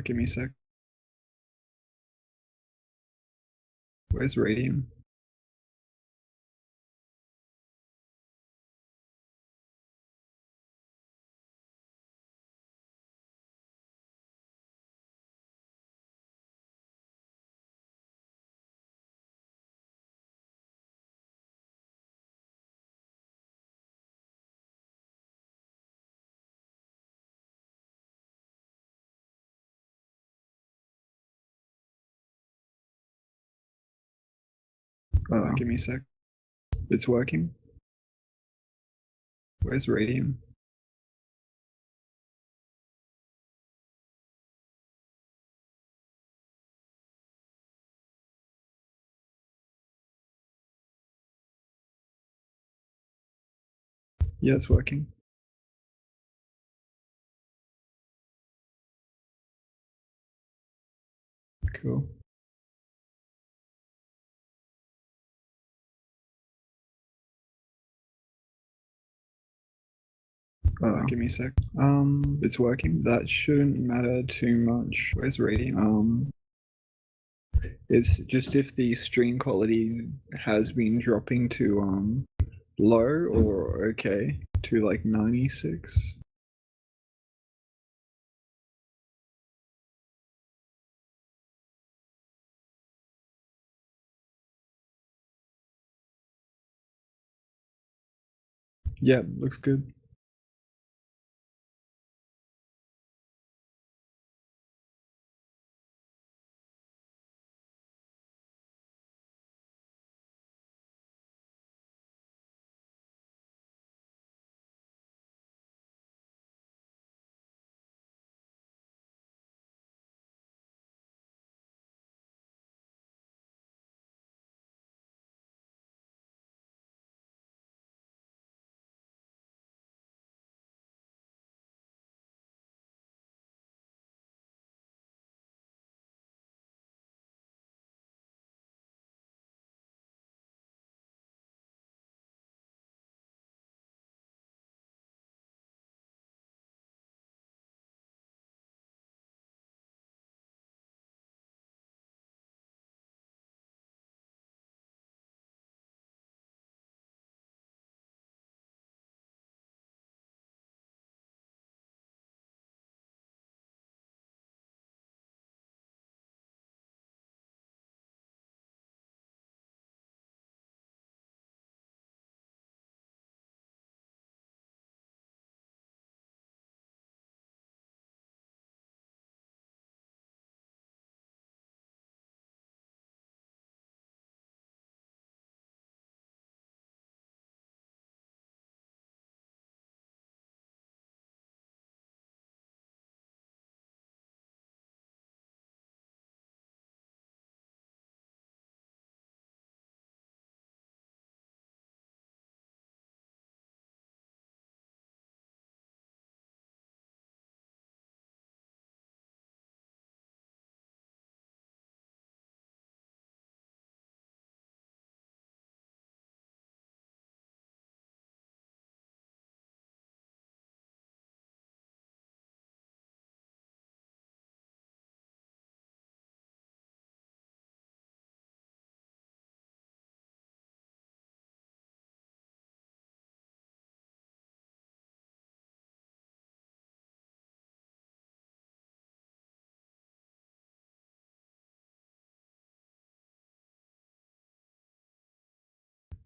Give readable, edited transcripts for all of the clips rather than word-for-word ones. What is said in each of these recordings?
Give me a sec. Where's radium? Give me a sec. It's working. Where's radium? Yeah, it's working. Cool. Give me a sec. It's working. That shouldn't matter too much. Where's radium? It's just if the stream quality has been dropping to low or okay to like 96. Yeah, looks good.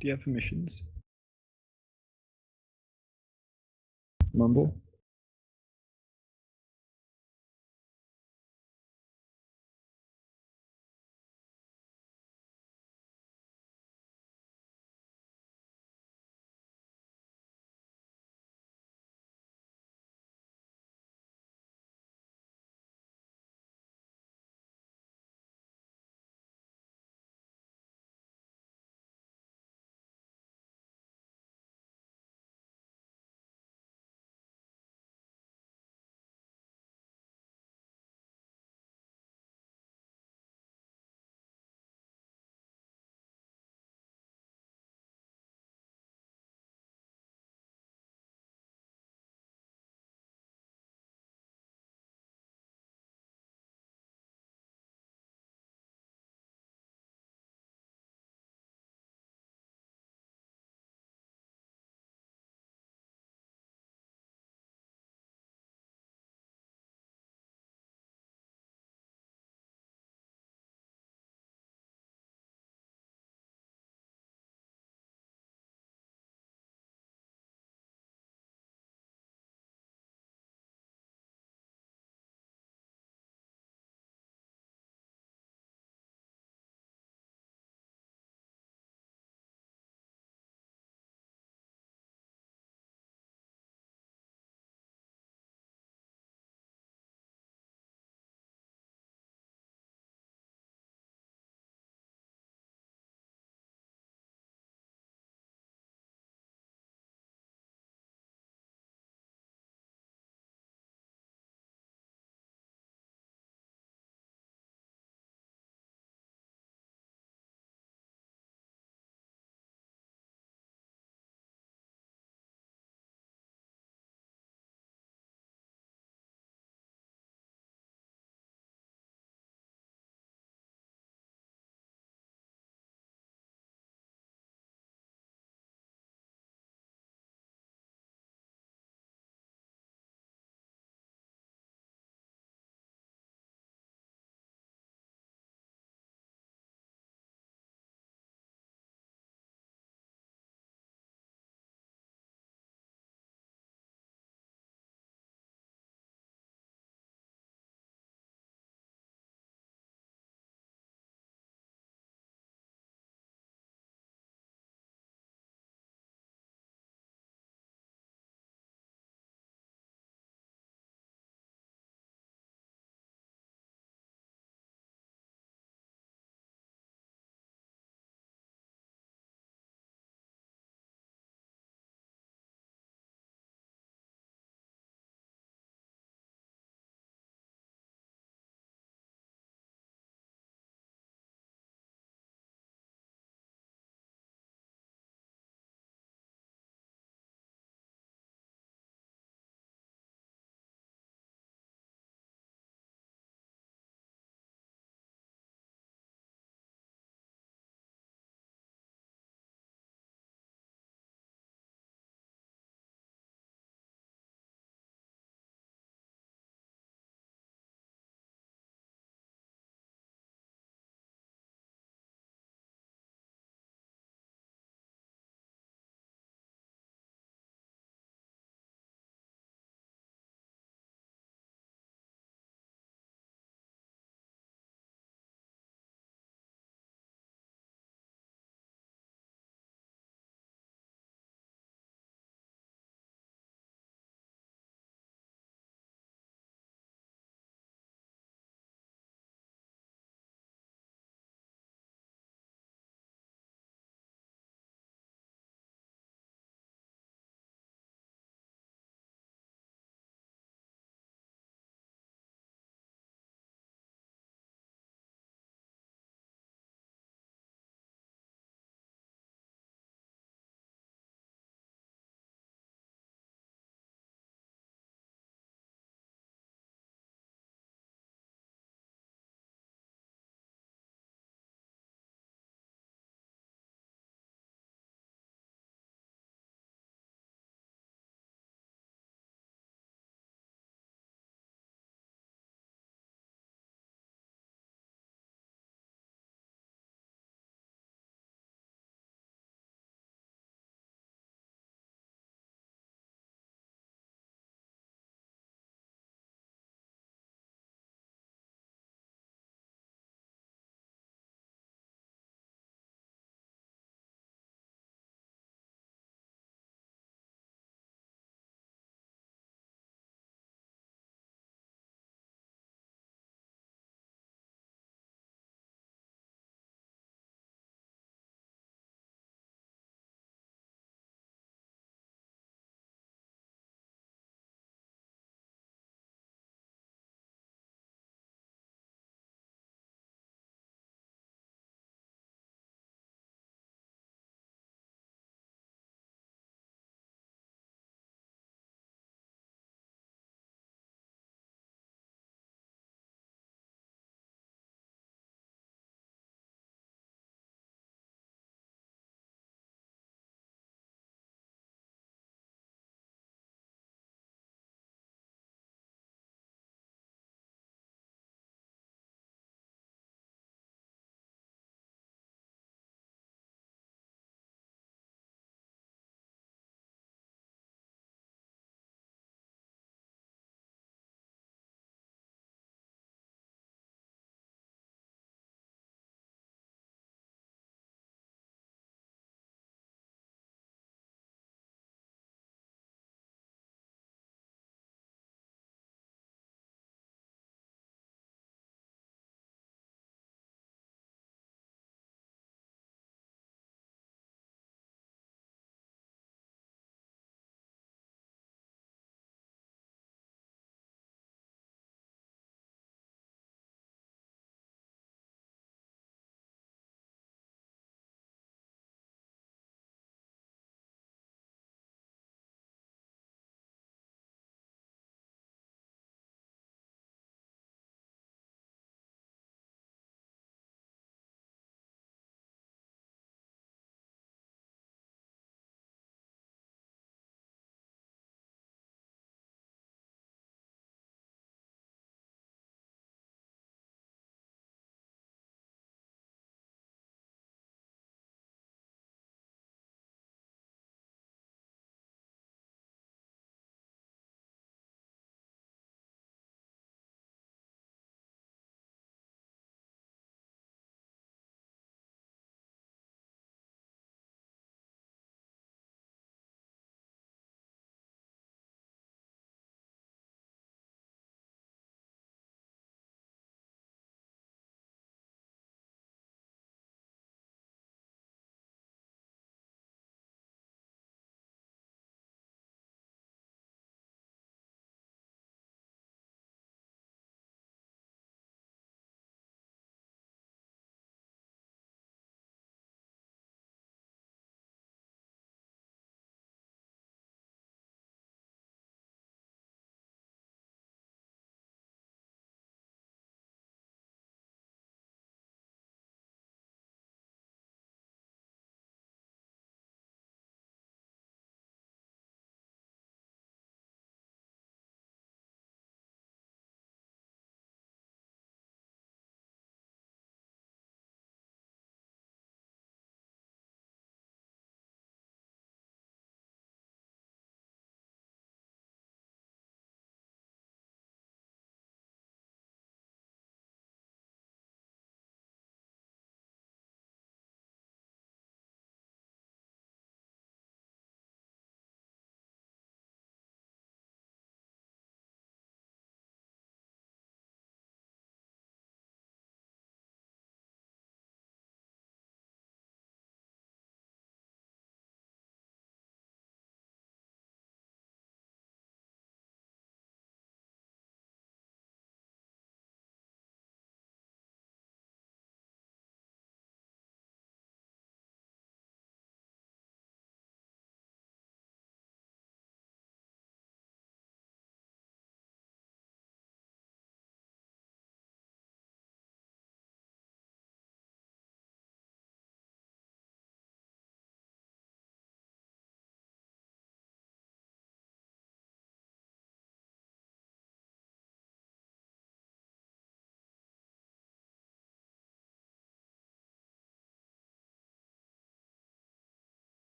Do you have permissions? Mumble?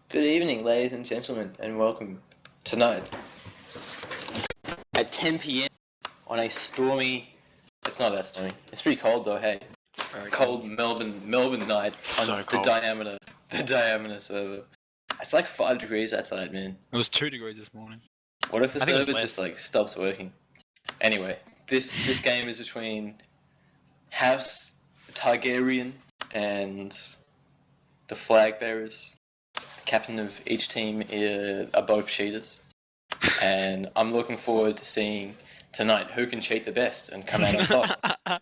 Good evening, ladies and gentlemen, and welcome tonight at 10 p.m. on a stormy. It's not that stormy. It's pretty cold though. Hey, Very cold Melbourne night on So the cold. diameter server. It's like 5 degrees outside, man. It was 2 degrees this morning. What if the I think it was server less. just like stops working? Anyway, this game is between House Tagaryen and the flag bearers. The captain of each team are both cheaters, and I'm looking forward to seeing tonight who can cheat the best and come out on top.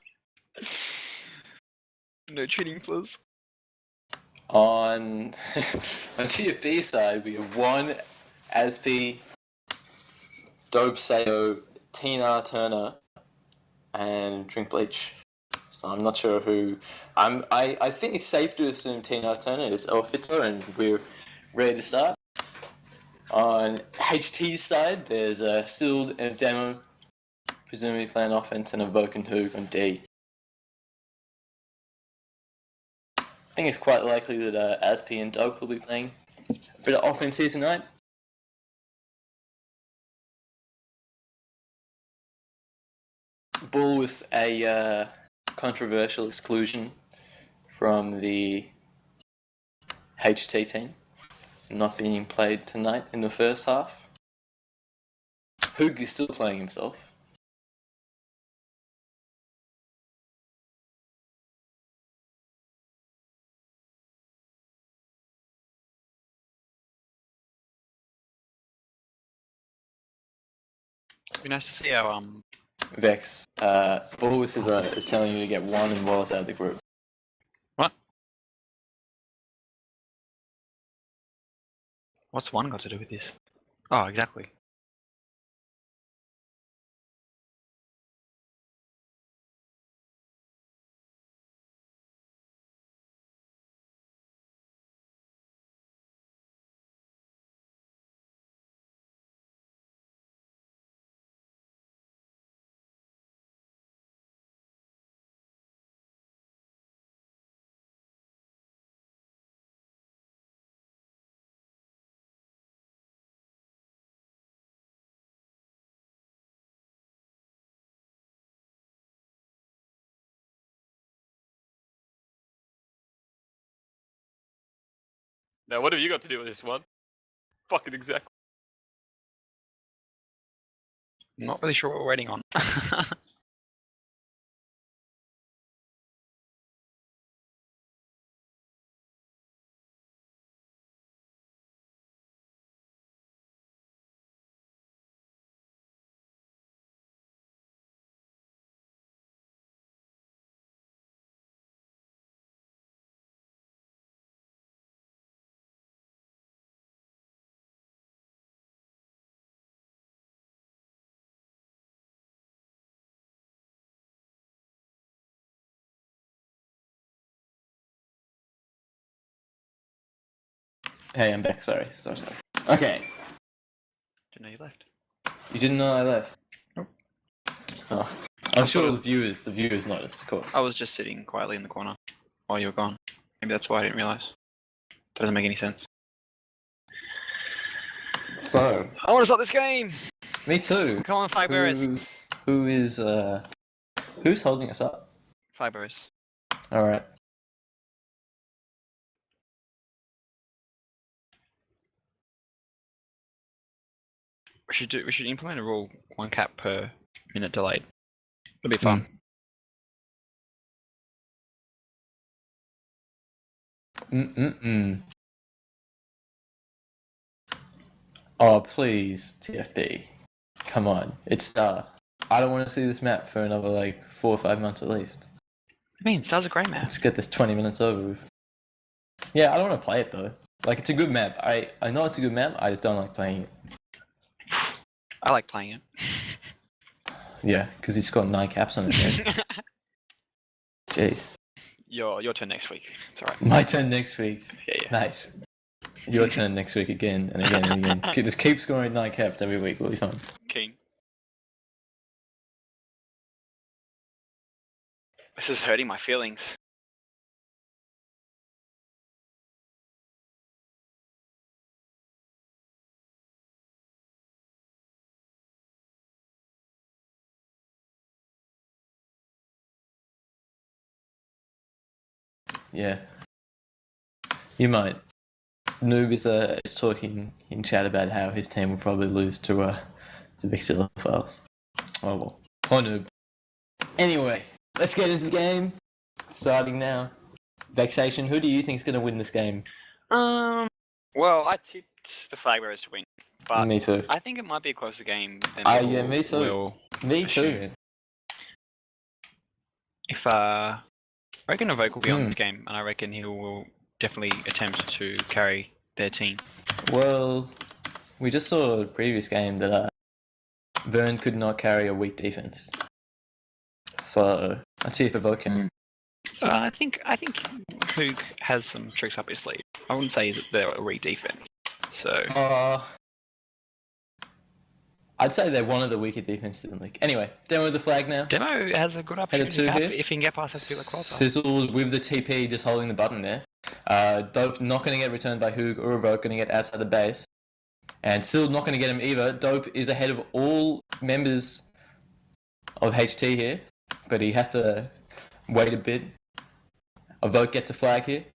No cheating, please. On TFB side, we have one Asp, Dope Sayo, Tina Turner, and Drink Bleach. So I'm not sure who. I think it's safe to assume Tina Turner is Elfitzer, and we're ready to start. On HT's side, there's a Sild and Demo, presumably playing offense, and a Voken Hoog on D. I think it's quite likely that Asp and Dope will be playing a bit of offense here tonight. Bull was a controversial exclusion from the HT team, not being played tonight in the first half. Hoog is still playing himself. It'd be nice to see how Vex, Bullwis is telling you to get one and Wallace out of the group. What? What's one got to do with this? Oh, exactly. Now, what have you got to do with this one? Fucking exactly. I'm not really sure what we're waiting on. Hey, I'm back. Sorry. Okay. Didn't know you left. You didn't know I left? Nope. Oh. I'm sure the viewers noticed, of course. I was just sitting quietly in the corner while you were gone. Maybe that's why I didn't realize. That doesn't make any sense. So, I want to start this game! me too. Come on, Flag Bearers! Who's holding us up? Flag Bearers. Alright. We should implement a rule 1 cap per minute delayed. It'll be fun. Oh, please, TFB. Come on. It's Star. I don't want to see this map for another, 4 or 5 months at least. I mean, Star's a great map. Let's get this 20 minutes over with. Yeah, I don't want to play it, though. It's a good map. I know it's a good map, I just don't like playing it. I like playing it. Yeah, because he's got 9 caps on it. Jeez. Your turn next week. It's alright. My turn next week. Yeah. Nice. Your turn next week again and again and again. Just keep scoring 9 caps every week. We'll be fine. King. This is hurting my feelings. Yeah. You might. Noob is talking in chat about how his team will probably lose to Big Files. Oh well. Poor Noob. Anyway, let's get into the game. Starting now. Vexation, who do you think is going to win this game? Well, I tipped the Flag Bearers to win, but Me too. I think it might be a closer game than Yeah, me too. will Me too. assume. If I reckon Evoke will be on this game, and I reckon he will definitely attempt to carry their team. Well, we just saw a previous game that Vern could not carry a weak defense. So let's see if Evoke can. I think Hoog has some tricks up his sleeve. I wouldn't say that they're a weak defense. So I'd say they're one of the weaker defenses in the league. Anyway, demo the flag now. Demo has a good opportunity if he can get past that field across. Sizzle with the TP just holding the button there. Dope not going to get returned by Hoog or Evoke, going to get outside the base. And still not going to get him either. Dope is ahead of all members of HT here, but he has to wait a bit. Evoke gets a flag here.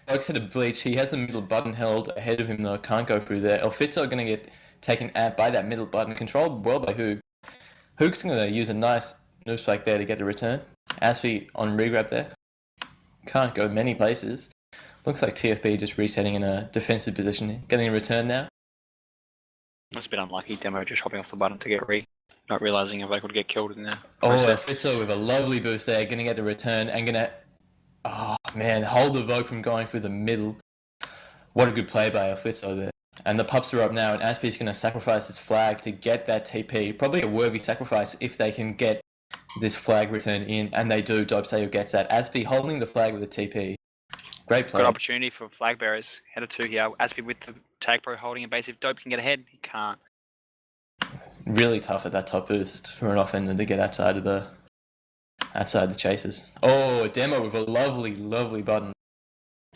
Evoke's had a bleach. He has the middle button held ahead of him though. Can't go through there. Elfitzo going to get taken out by that middle button, controlled well by Hoog. Hoog's going to use a nice noob spike there to get a return. Aspi on regrab there. Can't go many places. Looks like TFP just resetting in a defensive position. Getting a return now. That's a bit unlucky. Demo just hopping off the button to get not realizing if I could get killed in there. Elfitzo with a lovely boost there. Going to get a return and going to... Oh, man. Hold the Evoke from going through the middle. What a good play by Elfitzo there. And the pups are up now, and Aspi's going to sacrifice his flag to get that TP. Probably a worthy sacrifice if they can get this flag return in, and they do. Dope Sayo gets that. Aspi holding the flag with a TP. Great play. Good opportunity for flag bearers. Head of 2 here. Aspi with the tag pro holding a base. If Dope can get ahead, he can't. Really tough at that top boost for an offender to get outside the chasers. Oh, Demo with a lovely button.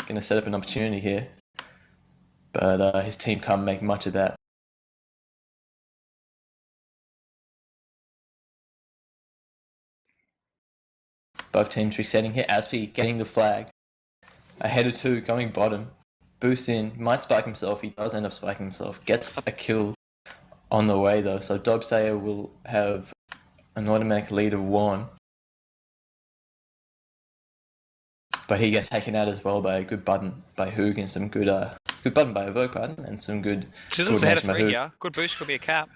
Going to set up an opportunity here. But his team can't make much of that. Both teams resetting here. Aspi getting the flag. Ahead of 2, going bottom. Boosts in. Might spike himself. He does end up spiking himself. Gets a kill on the way though. So Dope Sayer will have an automatic lead of 1. But he gets taken out as well by a good button by Hoog and some good button by Evoke, pardon, and some good Sizzle's ahead of 3 here. Good boost, could be a cap.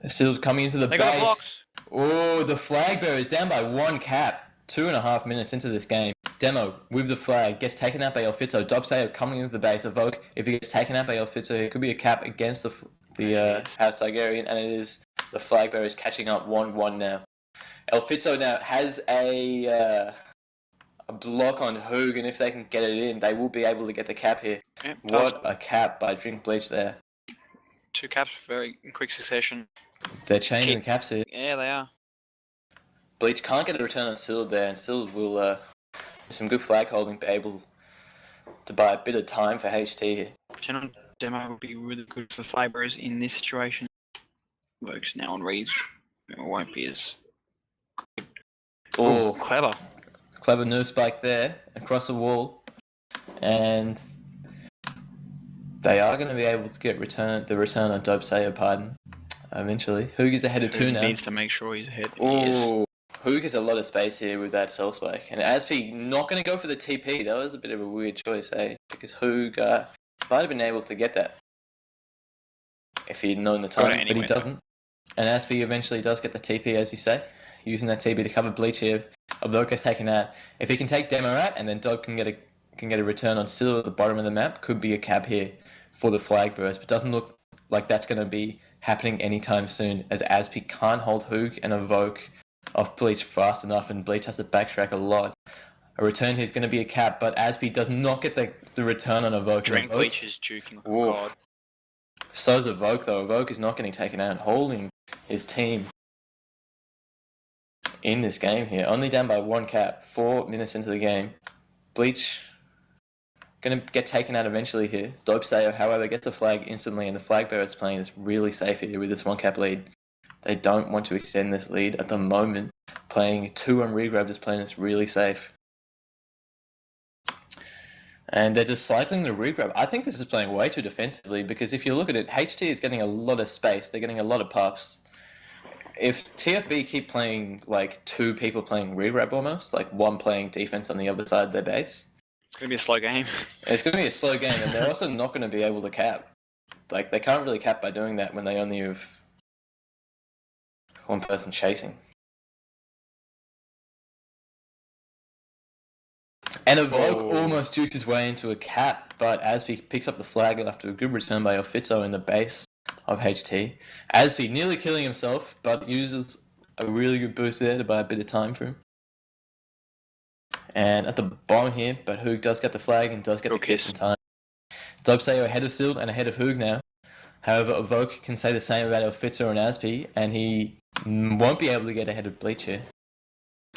Sizzle coming into the base. Oh, the flag bearer is down by 1 cap. 2.5 minutes into this game. Demo with the flag gets taken out by Elfitzo. Dope Sayer coming into the base. Evoke, if he gets taken out by Elfitzo, it could be a cap against the House Tagaryen, and it is the flag bearer is catching up 1-1 now. Elfitzo now has a block on Hoog, and if they can get it in, they will be able to get the cap here. Yep, what a cap by Drink Bleach there. 2 caps very in quick succession. They're chaining the caps here. Yeah, they are. Bleach can't get a return on Sill there, and Sill will, with some good flag holding, be able to buy a bit of time for HT here. Return Demo would be really good for fibers in this situation. Works now on reads. It won't be as... Oh, clever. Clever nerve spike there, across the wall. And they are going to be able to get the return on Dope Sayer, pardon, eventually. Hoog is ahead of 2 now. Needs to make sure he's ahead. Oh, Hoog has a lot of space here with that self spike. And Aspi not going to go for the TP. That was a bit of a weird choice, eh? Because Hoog might have been able to get that if he'd known the time, but he doesn't. And Aspi eventually does get the TP, as you say, using that TP to cover Bleach here. Evoke is taken out. If he can take Demo out, and then Dope can get a return on Silver at the bottom of the map, could be a cap here for the flag burst, but doesn't look like that's going to be happening anytime soon, as Aspi can't hold Hoog and Evoke off Bleach fast enough, and Bleach has to backtrack a lot. A return here is going to be a cap, but Aspi does not get the return on Evoke. Drink Bleach is juking. Oh god. So is Evoke though. Evoke is not getting taken out, holding his team in this game here. Only down by 1 cap, 4 minutes into the game. Bleach going to get taken out eventually here. Dope Sayo, however, gets a flag instantly, and the flag bearer is playing this really safe here with this 1 cap lead. They don't want to extend this lead at the moment. Playing 2 on regrab is playing this really safe. And they're just cycling the regrab. I think this is playing way too defensively because if you look at it, HT is getting a lot of space. They're getting a lot of pups. If TFB keep playing like two people playing regrab almost, like one playing defense on the other side of their base, It's gonna be a slow game. it's going to be a slow game, and they're also not going to be able to cap. Like they can't really cap by doing that when they only have one person chasing. And Evoke almost juked his way into a cap, but Asby picks up the flag after a good return by Elfitzo in the base of HT. Asby nearly killing himself, but uses a really good boost there to buy a bit of time for him. And at the bottom here, but Hoog does get the flag and does get the kiss in time. Dobsayo ahead of Sild and ahead of Hoog now. However, Evoke can say the same about Elfitzo and Asby, and he won't be able to get ahead of Bleach here.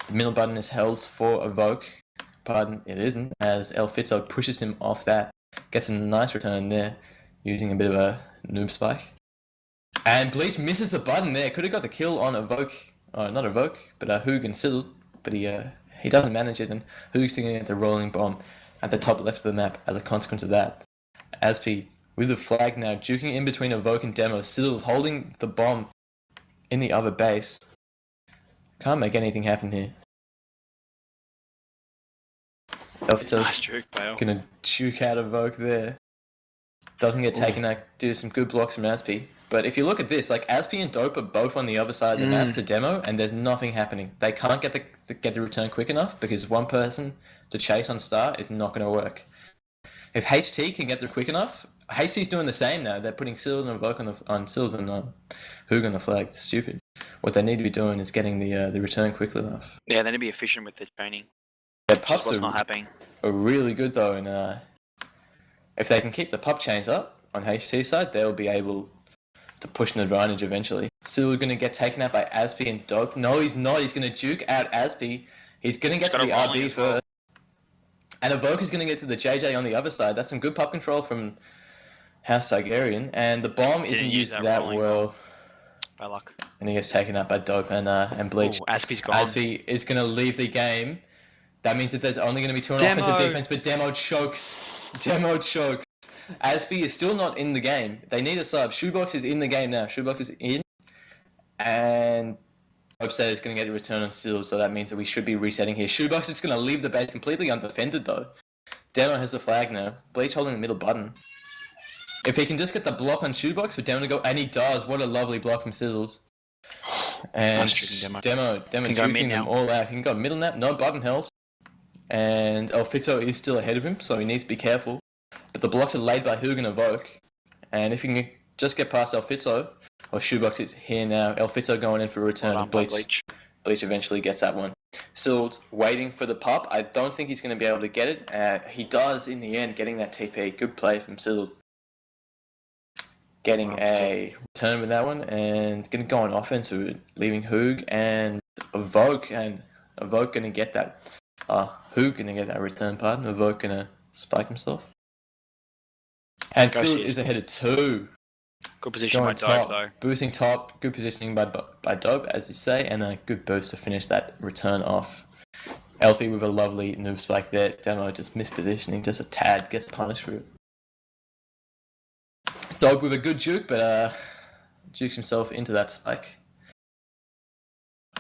The middle button is held for Evoke. Pardon, it isn't, as Elfitzo pushes him off that. Gets a nice return there, using a bit of a noob spike. And Bleach misses the button there. Could have got the kill on Evoke. Oh, not Evoke, but Hoog and Siddle. But he doesn't manage it, and Hoog's going to get the rolling bomb at the top left of the map as a consequence of that. Asp with the flag now, juking in between Evoke and Demo. Siddle holding the bomb in the other base. Can't make anything happen here. Elfitzo Nice juke, Bale. gonna juke out Evoke there. Doesn't get taken out, do some good blocks from Asp. But if you look at this, like Asp and Dope are both on the other side of the map to Demo, and there's nothing happening. They can't get the return quick enough because one person to chase on start is not going to work. If HT can get there quick enough, HT's doing the same now. They're putting Sild and Evoke on Sild and Hoog on the flag. It's stupid. What they need to be doing is getting the return quickly enough. Yeah, they need to be efficient with their training. Their pups What's not happening. are really good though, and if they can keep the pup chains up on HT side, they'll be able to push an advantage eventually. Sill going to get taken out by Asp and Dope. No, he's not. He's going to juke out Asp. He's going to get to the RB first. And Evoke is going to get to the JJ on the other side. That's some good pup control from House Tagaryen. And the bomb isn't used that well. By luck. And he gets taken out by Dope and Bleach. Aspy's gone. Aspy is going to leave the game. That means that there's only going to be two on offensive defense, but Demo chokes. Demo chokes. Asby is still not in the game. They need a sub. Shoebox is in the game now. Shoebox is in. And Upset is going to get a return on Sill, so that means that we should be resetting here. Shoebox is going to leave the base completely undefended, though. Demo has the flag now. Bleach holding the middle button. If he can just get the block on Shoebox for Demo to go, and he does. What a lovely block from Sizzles. And nice Demo juking them all out. He can go middle nap, no button held. And Elfitzo is still ahead of him, so he needs to be careful. But the blocks are laid by Hoog and Evoke. And if he can just get past Elfitzo, or Shoebox is here now, Elfitzo going in for a return, and Bleach eventually gets that one. Sild waiting for the pup. I don't think he's going to be able to get it. He does in the end, getting that TP. Good play from Sild. Getting a return with that one, and going to go on offense with it, leaving Hoog and Evoke going to get that. Hoog going to get that return, pardon. Evoke going to spike himself. And Silt is ahead of 2. Good position by Dope, though. Boosting top, good positioning by Dope, as you say, and a good boost to finish that return off. Elfie with a lovely noob spike there. Demo just mispositioning, just a tad, gets punished for it. Dope with a good juke, but jukes himself into that spike.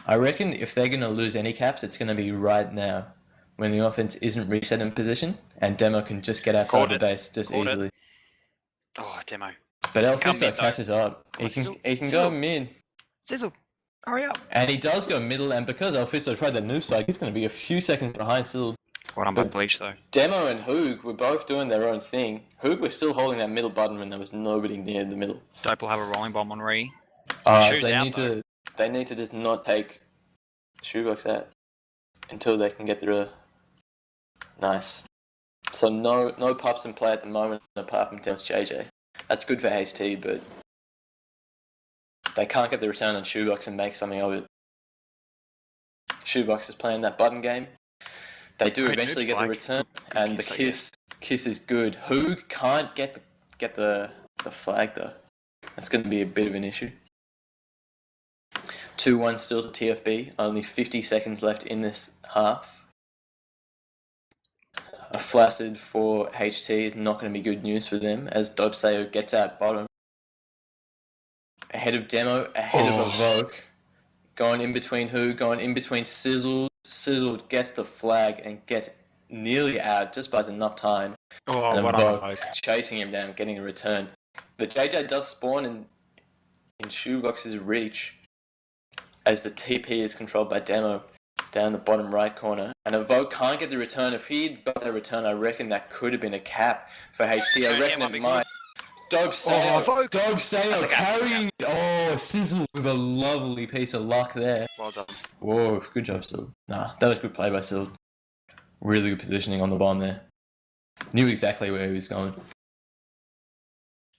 I reckon if they're going to lose any caps, it's going to be right now, when the offense isn't reset in position, and Demo can just get outside the base just easily. Oh, Demo. But Elfitzo catches up. He can go mid. Sizzle, hurry up. And he does go middle, and because Elfitzo tried that noob spike, he's going to be a few seconds behind Sill. Well done by Bleach, though. Demo and Hoog were both doing their own thing. Hoog was still holding that middle button when there was nobody near the middle. Dope will have a rolling bomb on Ree. So they need to just not take Shoebox out until they can get their nice. So no pups in play at the moment apart from Demo's JJ. That's good for HT, but they can't get the return on Shoebox and make something of it. Shoebox is playing that button game. They do eventually get the return, and the kiss is good. Hoog can't get the flag though. That's going to be a bit of an issue. 2-1 still to TFB. Only 50 seconds left in this half. A flaccid for HT is not going to be good news for them as Dope Sayo gets out bottom. Ahead of Demo, ahead of Evoke. Going in between who? Going in between Sizzle. Sizzle gets the flag and gets nearly out, just buys enough time. Oh, And what Evoke chasing him down, getting a return. The JJ does spawn in Shoebox's reach as the TP is controlled by Demo down the bottom right corner. And Evoke can't get the return. If he'd got the return, I reckon that could have been a cap for HT. I reckon it might. Dope Sayo. Dope Sayo carrying it. Oh, Sizzle with a lovely piece of luck there. Well done. Whoa, good job, Sizzle. Nah, that was good play by Sizzle. Really good positioning on the bomb there. Knew exactly where he was going.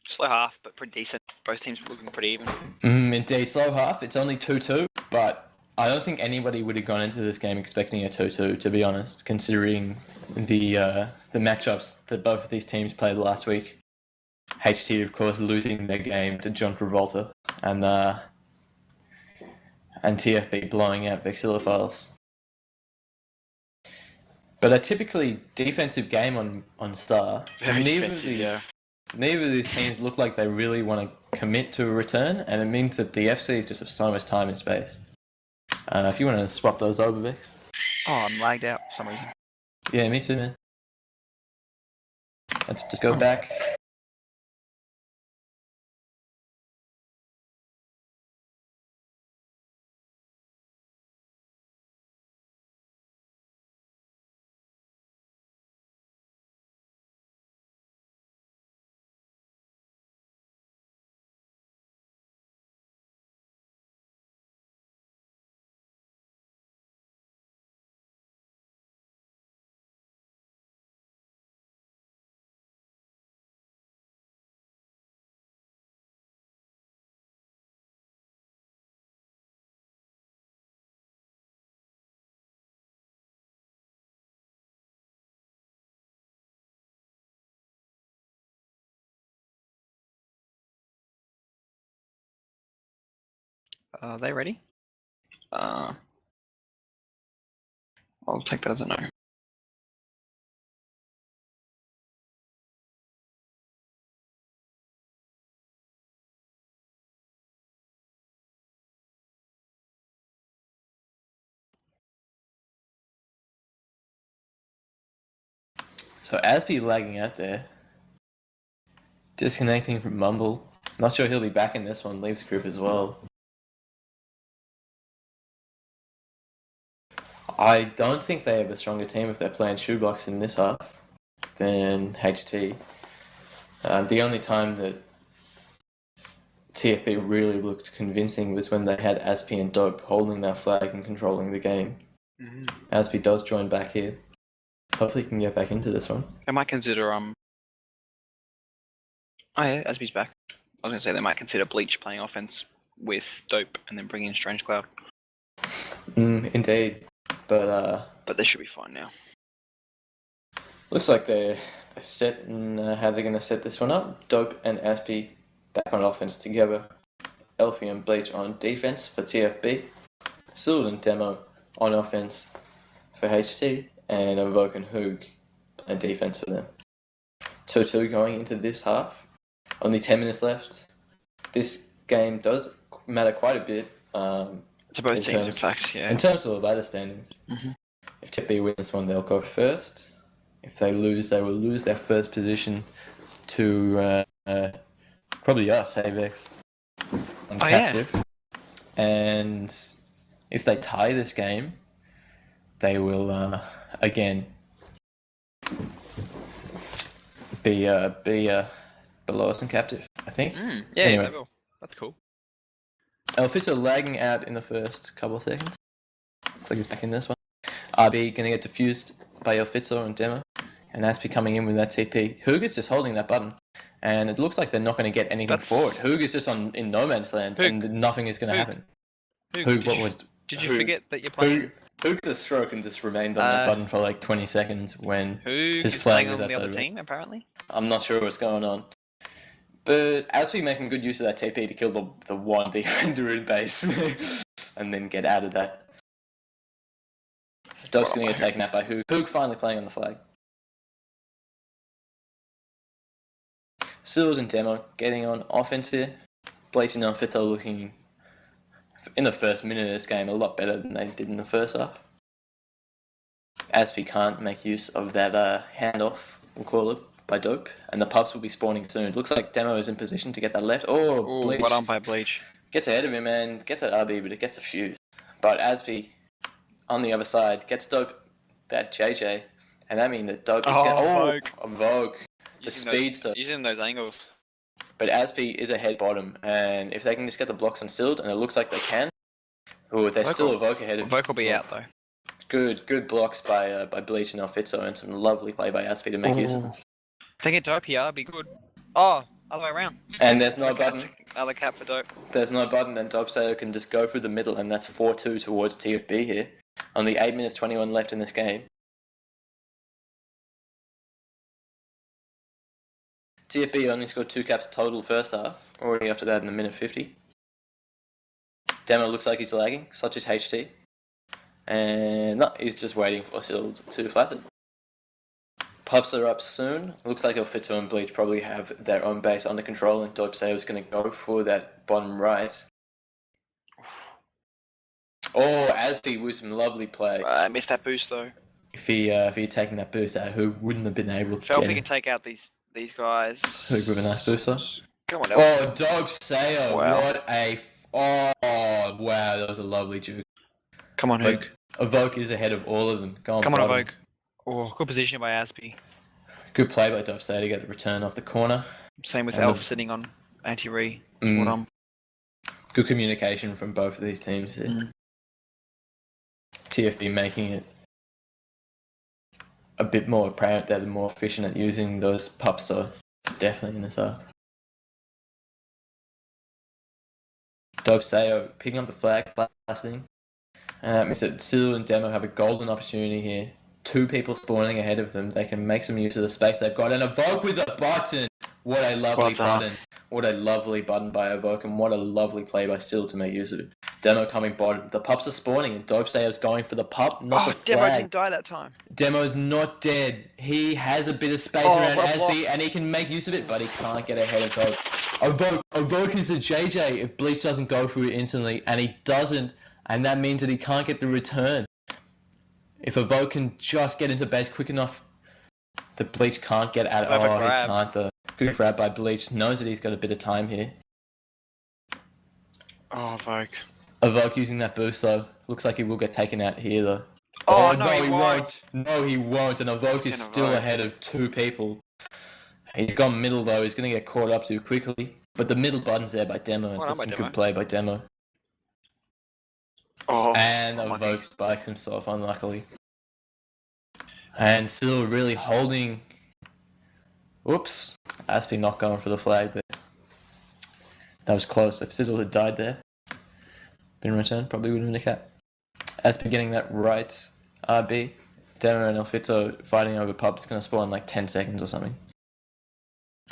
Slow half, but pretty decent. Both teams looking pretty even. Indeed, slow half. It's only 2-2, but I don't think anybody would have gone into this game expecting a 2-2, to be honest, considering the matchups that both of these teams played last week. HT, of course, losing their game to John Travolta, and TFB blowing out Vexillophiles. But a typically defensive game on Star. Very defensive, yeah. Neither of these teams look like they really want to commit to a return, and it means that the FCs just have so much time and space. If you want to swap those over, Vex. Oh, I'm lagged out for some reason. Yeah, me too, man. Let's just go back. Are they ready? I'll take that as a no. So Asby lagging out there. Disconnecting from Mumble. Not sure he'll be back in this one. Leaves the group as well. I don't think they have a stronger team if they're playing Shoebox in this half than HT. The only time that TFB really looked convincing was when they had Aspie and Dope holding their flag and controlling the game. Aspie does join back here. Hopefully he can get back into this one. They might consider Oh yeah, Asby's back. I was gonna say they might consider Bleach playing offense with Dope and then bring in Strange Cloud. Indeed. But they should be fine now. Looks like they're set in how they're going to set this one up. Dope and Aspie back on offense together. Elfie and Bleach on defense for TFB. Silt and Demo on offense for HT. And Evoke and Hoog playing defense for them. 2-2 going into this half. Only 10 minutes left. This game does matter quite a bit. To both teams, in fact, yeah. In terms of the ladder standings. If TFB wins this one, they'll go first. If they lose, they will lose their first position to probably us, Avex, on captive. Yeah. And if they tie this game, they will again be below us in captive, I think. Yeah, anyway. They will. That's cool. Elfito lagging out in the first couple of seconds. Looks like he's back in this one. RB going to get diffused by Elfito and Demo. And Aspie coming in with that TP. Hoog is just holding that button. And it looks like they're not going to get anything forward. Hoog is just in no man's land and nothing is going to happen. Hoog, did you forget that you're playing? Hoog did a stroke and just remained on that button for like 20 seconds when his flag was outside on the other team, apparently. I'm not sure what's going on. But Aspie making good use of that TP to kill the one defender in base and then get out of that. Dope's going to get taken out by Hoog. Hoog finally playing on the flag. Sealed and Demo getting on offense here. Bleach and Elfito looking, in the first minute of this game, a lot better than they did in the first half. Aspi can't make use of that handoff, we'll call it, by Dope, and the pups will be spawning soon. It looks like Demo is in position to get that left. Oh, Bleach. Well done by Bleach. Gets ahead of him and gets that RB, but it gets the fuse. But Aspi, on the other side, gets Dope that JJ, and that means that Dope is Vogue. The speedster. Using those angles. But Aspi is ahead bottom, and if they can just get the blocks on Sealed, and it looks like they can, there's still a Vogue ahead of him. Vogue will be out though. Good blocks by Bleach and Alfitzo, and some lovely play by Aspi to make use of them. If they get Dope here, it'd be good. Oh, other way around. And there's no button. Another cap for Dope. There's no button, and Dope Sayo can just go through the middle, and that's 4-2 towards TFB here. Only 8 minutes 21 left in this game. TFB only scored 2 caps total first half, already up to that in the minute 50. Demo looks like he's lagging, such as HT. And no, he's just waiting for Sealed to flatten. Pups are up soon. Looks like Elfito and Bleach probably have their own base under control, and Dope Sayo is going to go for that bottom right. Oh, Aspi with some lovely play. I missed that boost though. If he had taken that boost out, who wouldn't have been able to Felt get he him? can take out these guys. Hoog with a nice booster. Come on, Oh, Dope Sayo. Wow. What a... Oh, wow, that was a lovely juke. Come on, But Hoog. Evoke is ahead of all of them. Go on, Come on, brother. Evoke. Oh, good position by Aspi. Good play by Dope Sayo to get the return off the corner. Same with And Elf the- sitting on anti-re. Mm. Good communication from both of these teams here. Mm. TFB making it a bit more apparent that they're more efficient at using those pups, so definitely in this half. Dope Sayo picking up the flag, blasting. Means that Silu and Demo have a golden opportunity here. 2 people spawning ahead of them. They can make some use of the space they've got. And Evoke with a button! What a lovely button. What a lovely button by Evoke, and what a lovely play by Silu to make use of it. Demo coming bottom. The pups are spawning, and Dope Sayo's going for the pup, not the flag. Demo didn't die that time. Demo's not dead. He has a bit of space around Aspi, and he can make use of it, but he can't get ahead of Vogue. Evoke is a JJ if Bleach doesn't go through it instantly, and he doesn't, and that means that he can't get the return. If Evoke can just get into base quick enough, the Bleach can't get at it. Perfect Oh, grab. he can't. The good grab by Bleach. Knows that he's got a bit of time here. Oh, Vogue. Evoke using that boost though. Looks like he will get taken out here though. Oh, no, he won't. No, he won't. And Evoke is still Evoke. ahead of 2 people. He's gone middle though. He's going to get caught up too quickly. But the middle button's there by Demo, and Well it's done some by good Demo. play by Demo. Oh, And unlucky. Evoke spikes himself, unluckily. And still really holding... Whoops. Aspi not going for the flag there. That was close. If Sizzle had died there, been returned, probably would have been a cap. Aspi getting that right RB. Demo and Elfito fighting over pub. It's going to spawn in like 10 seconds or something.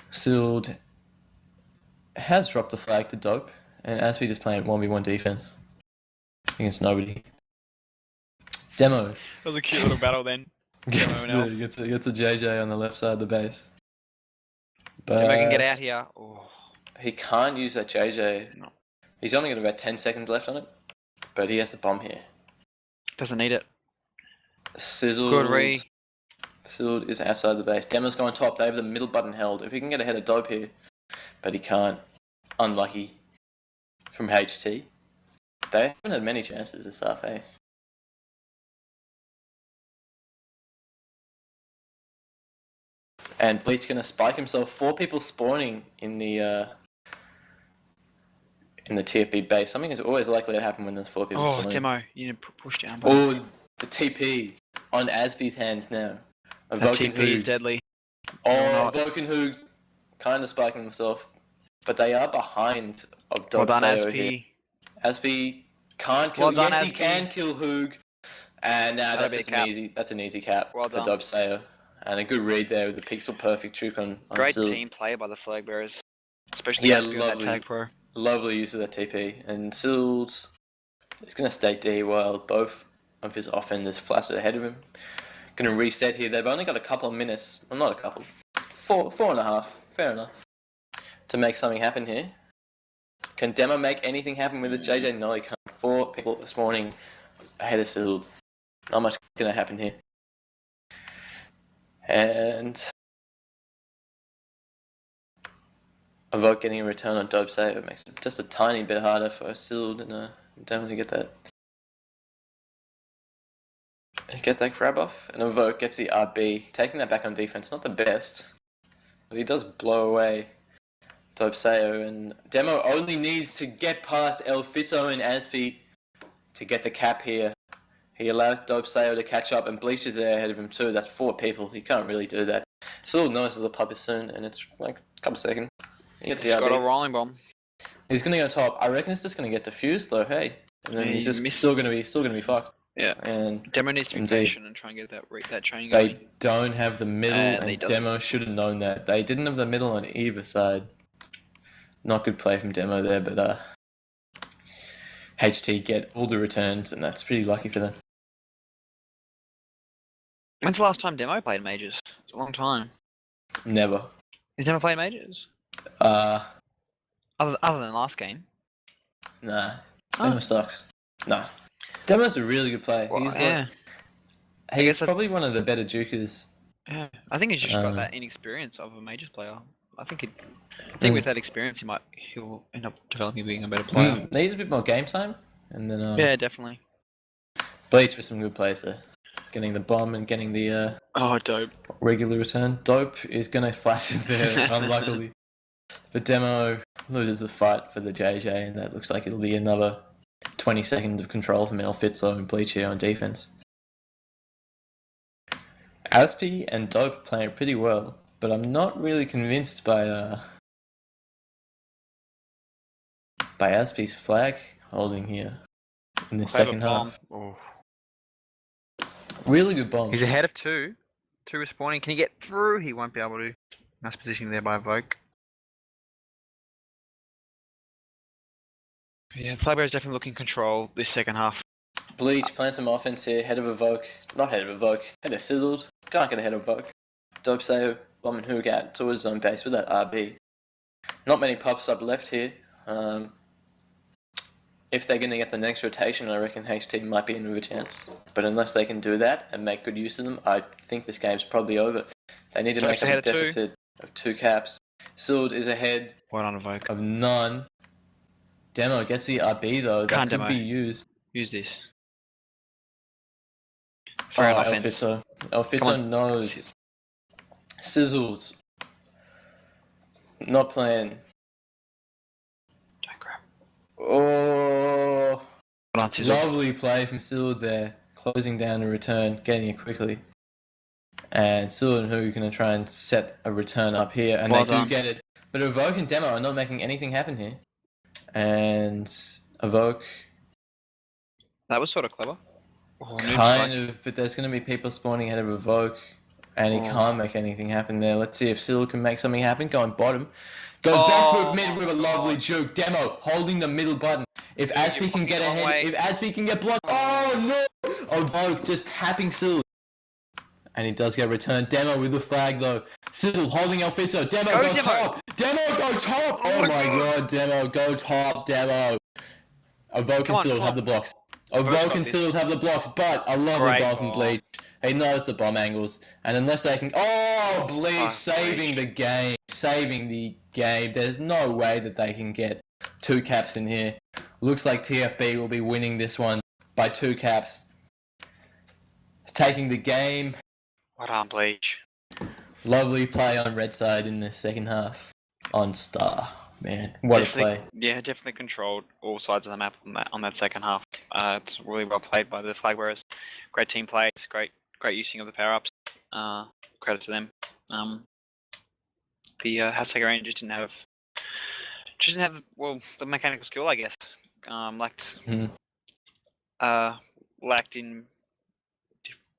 Sealed has dropped the flag to Dope, and Aspi just playing 1v1 defense against nobody. Demo That was a cute little battle then. gets Demo the JJ on the left side of the base. Demo can get But out here. Oh, he can't use that JJ. No. He's only got about 10 seconds left on it, but he has the bomb here. doesn't need it. Sizzled. Good re. Sizzled is outside the base. Demo's going top. They have the middle button held. If he can get ahead of Dope here, but he can't. Unlucky from HT. They haven't had many chances this half, eh? And Bleach gonna spike himself. 4 people spawning in the TFB base. Something is always likely to happen when there's 4 people Oh, spawning. Demo, you need to push down. Buddy. Oh, the TP on Asby's hands now. That Evoking TP is Hoog. deadly. Oh, not. Evoking Hoog kind of spiking himself. But they are behind of Well Dope done, Sayo here. Aspi. Asby can't kill. Well done, Yes, he Asby. can kill Hoog. And That'll that's be a just cap. an easy cap Well for done. Dope Sayo. And a good read there with the pixel perfect trick on Great Sil. team play by the flag bearers, especially Yeah, Aspi with that lovely. tag pro. Lovely use of that TP. And Sills is going to stay D while both of his offenders flaccid ahead of him. Going to reset here. They've only got a couple of minutes. Well, not a couple. 4.5. Fair enough. to make something happen here. Can Demo make anything happen with this JJ? No, he can't. 4 people this morning ahead of Sizzled. Not much going to happen here. And a vote getting a return on Dope Save, it makes it just a tiny bit harder for Sizzled and Demo to get that grab off. And a vote gets the RB, taking that back on defense. Not the best, but he does blow away Dope Sayo, and Demo only needs to get past El Fito and Aspi to get the cap here. He allows Dope Sayo to catch up, and Bleach is there ahead of him too. That's 4 people. He can't really do that. Still knows that the pub is soon, and it's like a couple seconds. He gets the He's RB. got a rolling bomb. He's gonna go top. I reckon it's just gonna get diffused though. Hey, and then he's just still gonna be fucked. Yeah. And Demo needs to be patient and try and get that chain they going. don't have the middle, and Demo should have known that. They didn't have the middle on either side. Not good play from Demo there, but HT get all the returns, and that's pretty lucky for them. When's the last time Demo played Majors? It's a long time. Never. He's never played Majors? Other than last game? Nah. Demo sucks. Nah. Demo's a really good player. Well, He's probably one of the better jukers. Yeah, I think he's just got that inexperience of a Majors player. I think with that experience, he'll end up developing being a better player. Needs a bit more game time, and then yeah, definitely. Bleach for some good plays there, getting the bomb and getting the Dope regular return. Dope is gonna flash him there, unluckily. But Demo loses the fight for the JJ, and that looks like it'll be another 20 seconds of control from El Fitzo and Bleach here on defense. Aspi and Dope are playing pretty well, but I'm not really convinced by Aspi's flag holding here in the second half. Oh. Really good bomb. He's ahead of 2. 2 respawning. Can he get through? He won't be able to. Nice positioning there by Evoke. Yeah, Flagbear is definitely looking control this second half. Bleach playing some offense here, head of Evoke. Not head of Evoke, head of Sizzled. Can't get ahead of Evoke. Dope Sayo, Bomb and Hugat towards his own base with that RB. Not many pops up left here. If they're going to get the next rotation, I reckon HT might be in with a chance. But unless they can do that and make good use of them, I think this game's probably over. They need to make up a deficit of 2 caps. Sizzled is ahead of none. Demo gets the RB though, that could be used. Use this. El Fito knows. Sizzles. Not playing. Don't grab. Oh, Lovely lovely play from Sizzle there, closing down a return, getting it quickly. And Sizzle and Who are going to try and set a return up here, and they do get it. But Evoke and Demo are not making anything happen here. And Evoke... That was sort of clever. Kind of, but there's going to be people spawning ahead of Evoke, and he can't make anything happen there. Let's see if Sizzle can make something happen. Going bottom. Goes back foot mid with a lovely juke. Demo holding the middle button. If Aspi can get ahead, if Aspi can get blocked. Oh no! Evoke just tapping Sizzle. And he does get returned. Demo with the flag though. Sizzle holding El Fitzo. Demo go top. Demo go top. Oh my god, Demo go top. Demo. Evoke and Sizzle have the blocks. Evoke and Sizzle have the blocks, but a lovely ball from Bleach. He knows the bomb angles, and unless they can... Oh, Bleach saving the game. Saving the game. There's no way that they can get 2 caps in here. Looks like TFB will be winning this one by 2 caps. Taking the game. Well done, Bleach. Lovely play on red side in the second half. On Star. Man, what a play. Yeah, definitely controlled all sides of the map on that second half. It's really well played by the flag bearers. Great team plays, great using of the power-ups. Credit to them. The Tagaryen just didn't have the mechanical skill, I guess. Lacked in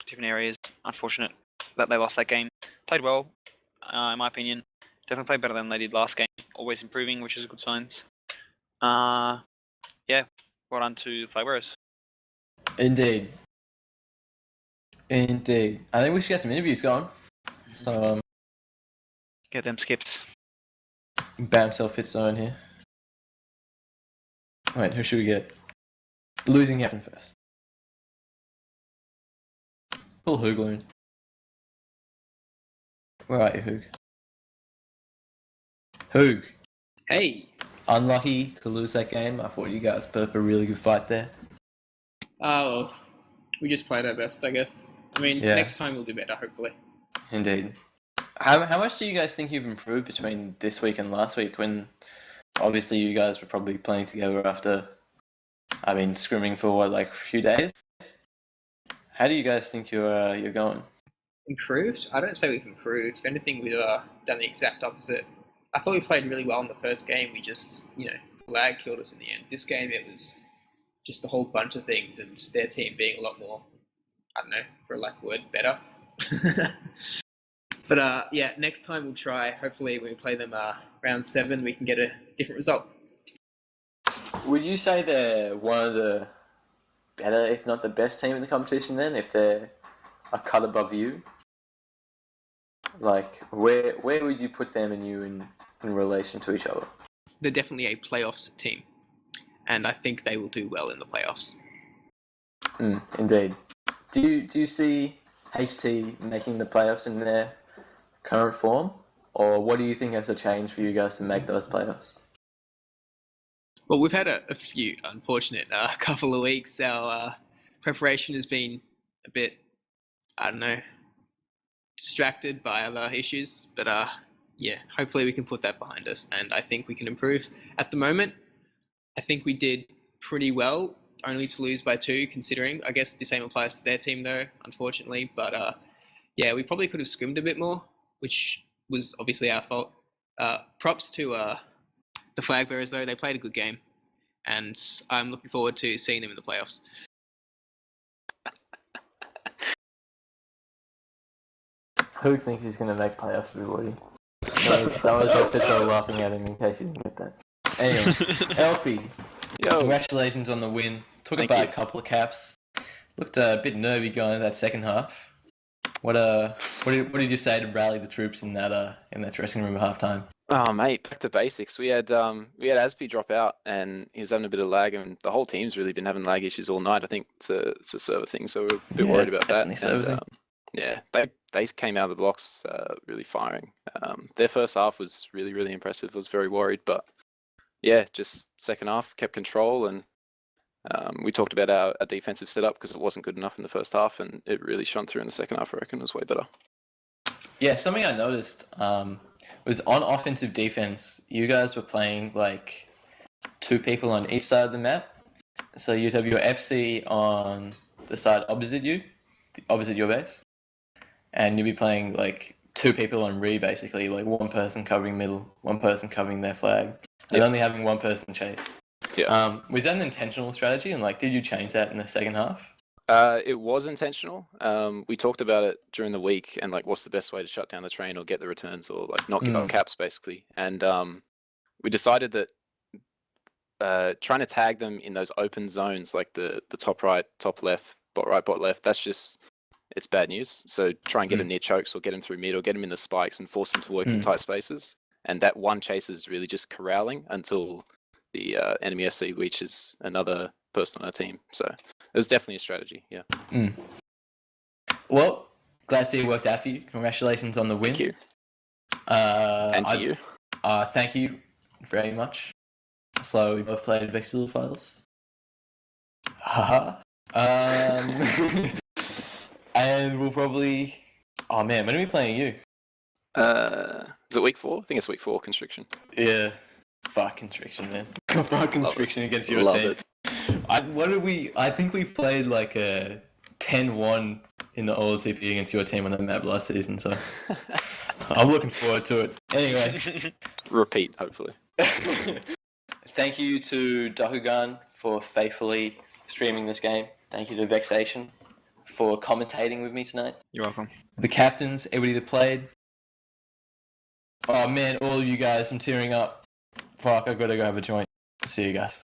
different areas. Unfortunate that they lost that game. Played well, in my opinion. Definitely played better than they did last game. Always improving, which is a good signs. Yeah, well done to the flag bearers. Indeed. I think we should get some interviews going. So get them skips. Bounce off its zone here. Wait, who should we get? Losing captain first. Pull Hoogloon. Where are you, Hoog? Hoog. Hey. Unlucky to lose that game. I thought you guys put up a really good fight there. Oh, we just played our best, I guess. I mean, Yeah. next time we'll do better, hopefully. Indeed. How much do you guys think you've improved between this week and last week when obviously you guys were probably playing together after, scrimming for what, like a few days? How do you guys think you're going? Improved? I don't say we've improved. If anything, we've done the exact opposite. I thought we played really well in the first game. We just, lag killed us in the end. This game, it was just a whole bunch of things, and their team being a lot more, I don't know, for a lack of a word, better. But yeah, next time we'll try. Hopefully, when we play them round 7, we can get a different result. Would you say they're one of the better, if not the best team in the competition then, if they're a cut above you? Like, where would you put them and you in relation to each other? They're definitely a playoffs team, and I think they will do well in the playoffs. Indeed. Do you see HT making the playoffs in their current form, or what do you think has to change for you guys to make those playoffs? Well, we've had a few unfortunate couple of weeks. Our preparation has been a bit, I don't know, distracted by other issues. But yeah, hopefully we can put that behind us, and I think we can improve. At the moment, I think we did pretty well, only to lose by 2, considering. I guess the same applies to their team, though, unfortunately. But yeah, we probably could have scrimmed a bit more, which was obviously our fault. Props to the Flag Bearers, though. They played a good game, and I'm looking forward to seeing them in the playoffs. Who thinks he's going to make playoffs, everybody? That was Officer laughing at him in case you didn't get that. Anyway, Elfie, congratulations on the win. Took Thank about you. a couple of caps. Looked a bit nervy going into that second half. What did you say to rally the troops in that dressing room at halftime? Oh mate, back to basics. We had Aspi drop out, and he was having a bit of lag, and the whole team's really been having lag issues all night. I think it's a server thing, so we're a bit worried about that. Definitely. Yeah, they came out of the blocks really firing. Their first half was really impressive. I was very worried, but yeah, just second half kept control, and we talked about our defensive setup because it wasn't good enough in the first half, and it really shone through in the second half. I reckon it was way better. Yeah, something I noticed was on offensive defense, you guys were playing like 2 people on each side of the map. So you'd have your FC on the side opposite you, opposite your base, and you'd be playing like 2 people on re, basically, like 1 person covering middle, 1 person covering their flag, and only having 1 person chase. Yeah. Was that an intentional strategy, and like, did you change that in the second half? It was intentional. We talked about it during the week, and like, what's the best way to shut down the train or get the returns, or like not give up caps, basically. And we decided that trying to tag them in those open zones, like the top right, top left, bot right, bot left, it's bad news. So try and get them near chokes, or get them through mid, or get them in the spikes and force them to work in tight spaces. And that one chase is really just corralling until the enemy FC reaches another person on our team. So it was definitely a strategy, yeah. Well, glad to see it worked out for you. Congratulations on the win. Thank you. And to you. Thank you very much. So we both played Vexil Files. Haha. And we'll probably... Oh man, when are we playing you? Is it week 4? I think it's week 4, Constriction. Yeah. Fuck Constriction, man. Fuck Constriction against your Love team. it. I think we played like a 10-1 in the OLTP against your team on the map last season, so I'm looking forward to it. Anyway. Repeat, hopefully. Thank you to Dokugan for faithfully streaming this game. Thank you to Vexation for commentating with me tonight. You're welcome. The captains, everybody that played. Oh man, all of you guys, I'm tearing up. Fuck, I've got to go have a joint. See you guys.